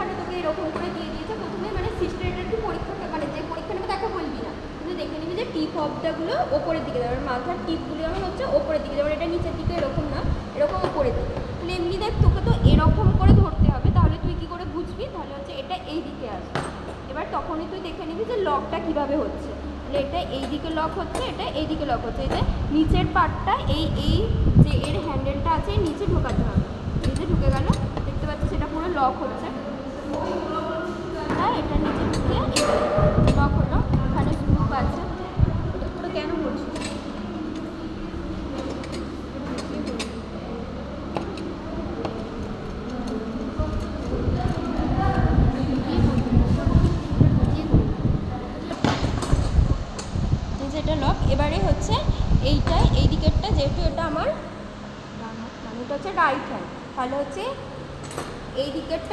এখানে তোকে এরকম করে দিয়ে দিয়েছে প্রথমে, মানে সিস্টার এটা একটু পরীক্ষা, মানে যে পরীক্ষা নেবে তাকে বলবি না, কিন্তু দেখে নিবি যে টিপ অফটাগুলো ওপরের দিকে যাবে, মাথার টিপগুলো যেমন হচ্ছে ওপরের দিকে যাবে, এটা নিচের দিকে এরকম না, এরকম ওপরের দিকে। তাহলে এমনি দেখ তোকে তো এরকম করে ধরতে হবে, তাহলে তুই কী করে বুঝবি, তাহলে হচ্ছে এটা এই দিকে আসবে, এবার তখনই তুই দেখে নিবি যে লকটা কীভাবে হচ্ছে। তাহলে এটা এই দিকে লক হচ্ছে, এটা এই দিকে লক হচ্ছে, এই যে নিচের পার্টটা এই যে এর হ্যান্ডেলটা আছে নিচে ঢোকাতে হবে, নিচে ঢুকে গেল, দেখতে পাচ্ছি সেটা পুরো লক হচ্ছে। হ্যাঁ, এটা নিচে ঢুকে লক হলো, এখানে স্ক্রু আছে। ওটা কেন বলছিস? যেটা লক, এবারে হচ্ছে এইটাই এই দিকেরটা, যেহেতু এটা আমার মানে এটা হচ্ছে রাইট হ্যান্ড, তাহলে হচ্ছে এই দিকেরটা